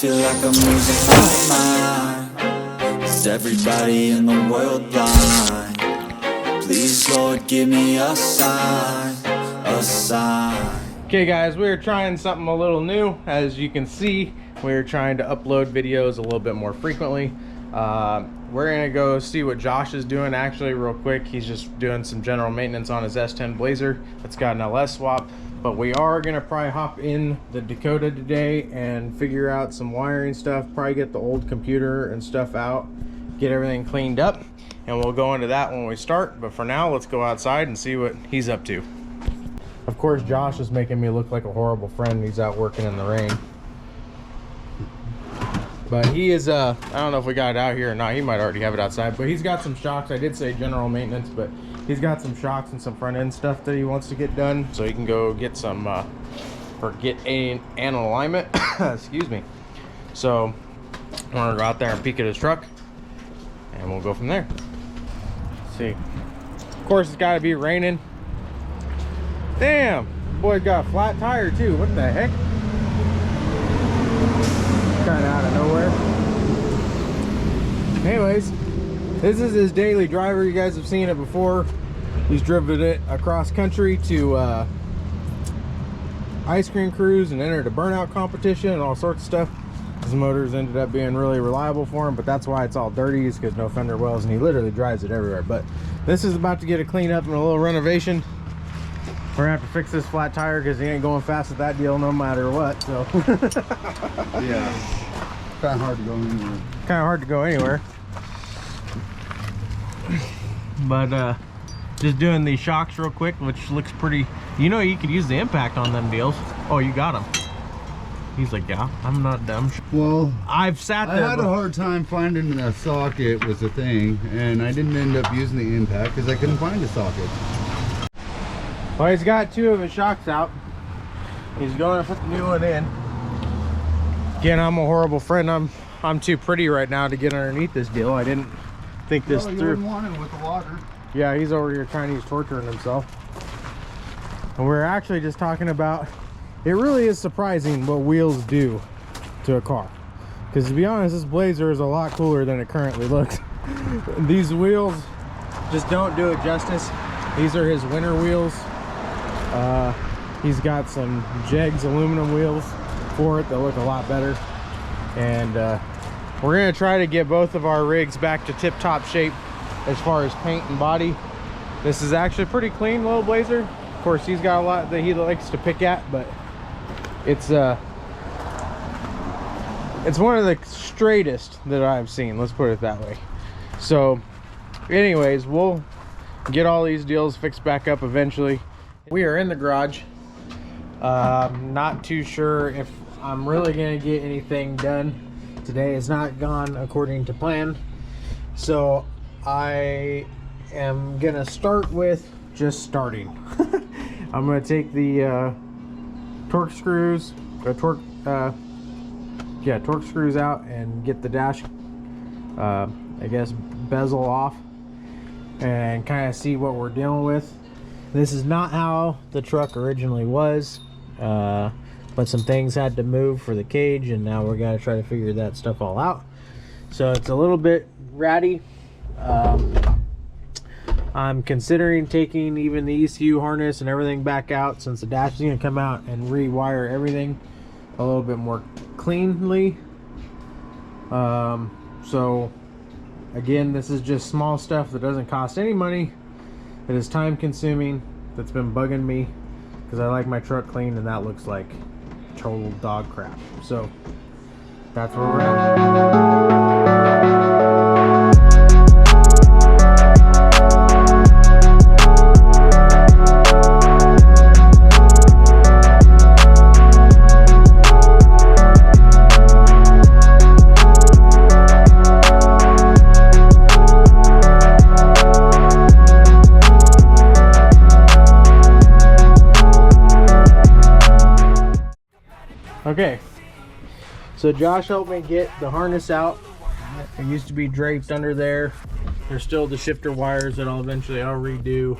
Feel like I'm losing my mind. Is everybody in the world blind? Please, Lord, give me a sign, a sign. Okay guys, we're trying something a little new. As you can see, we're trying to upload videos a little bit more frequently. We're gonna go see what Josh is doing actually real quick. He's just doing some general maintenance on his S10 Blazer. It's got an LS swap. But we are gonna probably hop in the Dakota today and figure out some wiring stuff, probably get the old computer and stuff out, get everything cleaned up, and we'll go into that when we start. But for now, let's go outside and see what he's up to. Of course, Josh is making me look like a horrible friend. He's out working in the rain. But he is, I don't know if we got it out here or not. He might already have it outside, but he's got some shocks. I did say general maintenance, but he's got some shocks and some front end stuff that he wants to get done. So he can go get some, or get an alignment, excuse me. So I'm gonna go out there and peek at his truck and we'll go from there. Let's see. Of course, it's gotta be raining. Damn, boy got a flat tire too. What the heck? Kind of out of nowhere. Anyways, this is his daily driver. You guys have seen it before. He's driven it across country to ice cream cruise and entered a burnout competition and all sorts of stuff. His motors ended up being really reliable for him, but that's why it's all dirty, is because no fender wells, and he literally drives it everywhere. But this is about to get a clean up and a little renovation. We're gonna have to fix this flat tire because he ain't going fast with that deal no matter what. So yeah, kind of hard to go anywhere. Kind of hard to go anywhere. But just doing these shocks real quick, which looks pretty. You know, you could use the impact on them deals. Oh, you got them. He's like, yeah, I'm not dumb. Well, I've sat there. I had a hard time finding the socket was the thing, and I didn't end up using the impact because I couldn't find a socket. Well, he's got two of his shocks out. He's going to put the new one in. Again, I'm a horrible friend. I'm too pretty right now to get underneath this deal. I didn't think this through. You wouldn't want it with the water. Yeah, he's over here Chinese torturing himself. And we're actually just talking about, it really is surprising what wheels do to a car. Because to be honest, this Blazer is a lot cooler than it currently looks. These wheels just don't do it justice. These are his winter wheels. He's got some Jegs aluminum wheels for it that look a lot better. And we're gonna try to get both of our rigs back to tip-top shape as far as paint and body. This is actually pretty clean little Blazer. Of course, he's got a lot that he likes to pick at, but it's one of the straightest that I've seen, let's put it that way. So anyways, we'll get all these deals fixed back up eventually. We are in the garage. Not too sure if I'm really gonna get anything done. Today has not gone according to plan. So I am gonna start with just starting. I'm gonna take the torque screws, torque screws out and get the dash, I guess, bezel off and kind of see what we're dealing with. This is not how the truck originally was, but some things had to move for the cage, and now we're gonna try to figure that stuff all out. So it's a little bit ratty. I'm considering taking even the ECU harness and everything back out, since the dash is gonna come out, and rewire everything a little bit more cleanly. So again, this is just small stuff that doesn't cost any money, that is time consuming, that's been bugging me because I like my truck clean, and that looks like total dog crap. So that's where we're at. Okay, so Josh helped me get the harness out. It used to be draped under there. There's still the shifter wires that I'll redo.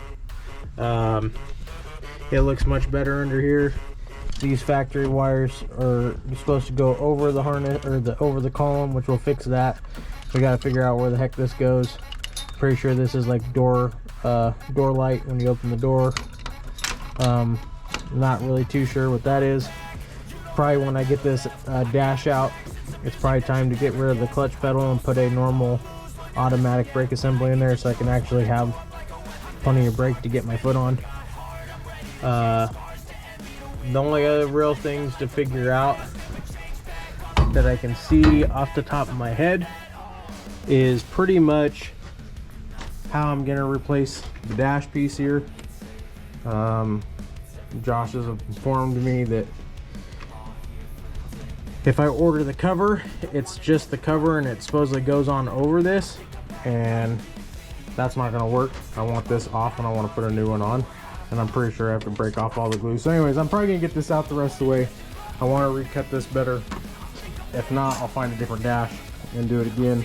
It looks much better under here. these factory wires are supposed to go over the harness or over the column, which will fix that. We got to figure out where the heck this goes. Pretty sure this is like door light when you open the door. Not really too sure what that is. Probably when I get this dash out, it's probably time to get rid of the clutch pedal and put a normal automatic brake assembly in there so I can actually have plenty of brake to get my foot on. The only other real things to figure out that I can see off the top of my head is pretty much how I'm gonna replace the dash piece here. Josh has informed me that if I order the cover, it's just the cover and it supposedly goes on over this, and that's not gonna work. I want this off and I want to put a new one on, and I'm pretty sure I have to break off all the glue. So anyways, I'm probably gonna get this out the rest of the way. I want to recut this better. If not, I'll find a different dash and do it again.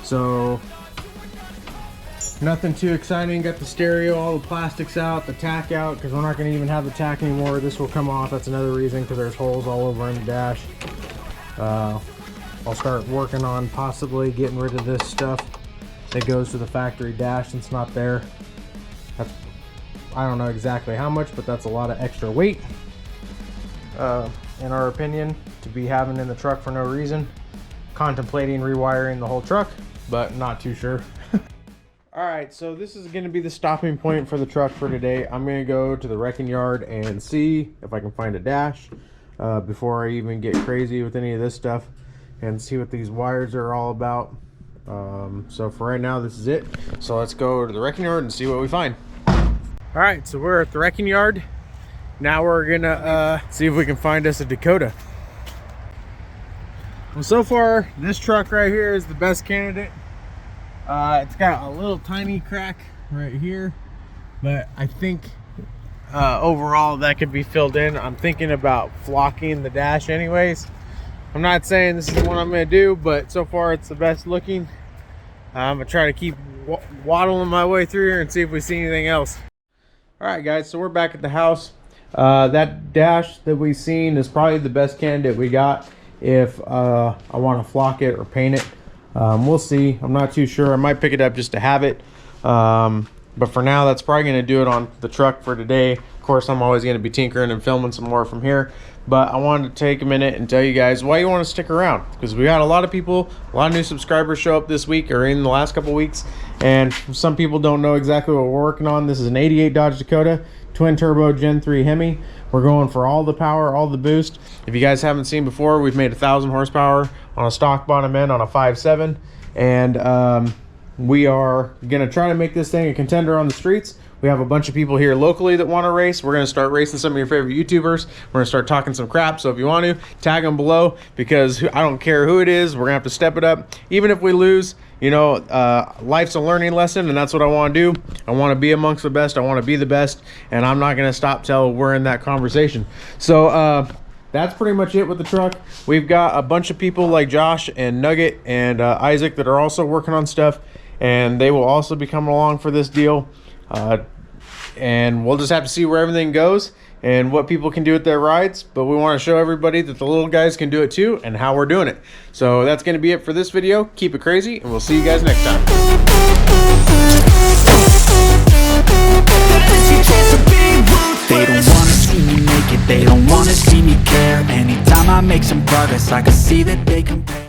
So nothing too exciting. Got the stereo, all the plastics out, the tack out, because we're not going to even have the tack anymore. This will come off. That's another reason, because there's holes all over in the dash. I'll start working on possibly getting rid of this stuff that goes to the factory dash since it's not there. That's, I don't know exactly how much, but that's a lot of extra weight, in our opinion, to be having in the truck for no reason. Contemplating rewiring the whole truck, but not too sure. Alright, so this is going to be the stopping point for the truck for today. I'm going to go to the wrecking yard and see if I can find a dash before I even get crazy with any of this stuff, and see what these wires are all about. So for right now, this is it. So let's go to the wrecking yard and see what we find. Alright, so we're at the wrecking yard. Now we're going to see if we can find us a Dakota. Well, so far, this truck right here is the best candidate. It's got a little tiny crack right here, but I think overall that could be filled in. I'm thinking about flocking the dash anyways. I'm not saying this is the one I'm going to do, but so far it's the best looking. I'm going to try to keep waddling my way through here and see if we see anything else. Alright guys, so we're back at the house. That dash that we've seen is probably the best candidate we got if I want to flock it or paint it. We'll see. I'm not too sure. I might pick it up just to have it. But for now, that's probably going to do it on the truck for today. Of course, I'm always going to be tinkering and filming some more from here. But I wanted to take a minute and tell you guys why you want to stick around. Because we got a lot of people, a lot of new subscribers show up this week or in the last couple weeks. And some people don't know exactly what we're working on. This is an 88 Dodge Dakota, twin turbo Gen 3 Hemi. We're going for all the power, all the boost. If you guys haven't seen before, we've made 1,000 horsepower on a stock bottom end on a 5.7, and we are gonna try to make this thing a contender on the streets. We have a bunch of people here locally that want to race. We're gonna start racing some of your favorite YouTubers. We're gonna start talking some crap, so if you want to, tag them below, because I don't care who it is, we're gonna have to step it up. Even if we lose, you know, life's a learning lesson, and that's what I want to do. I want to be amongst the best. I want to be the best, and I'm not gonna stop till we're in that conversation. So that's pretty much it with the truck. We've got a bunch of people like Josh and Nugget and Isaac that are also working on stuff, and they will also be coming along for this deal. And we'll just have to see where everything goes and what people can do with their rides. But we want to show everybody that the little guys can do it too, and how we're doing it. So that's going to be it for this video. Keep it crazy, and we'll see you guys next time. They don't wanna see me make it, they don't wanna see me care. Anytime I make some progress, I can see that they compare.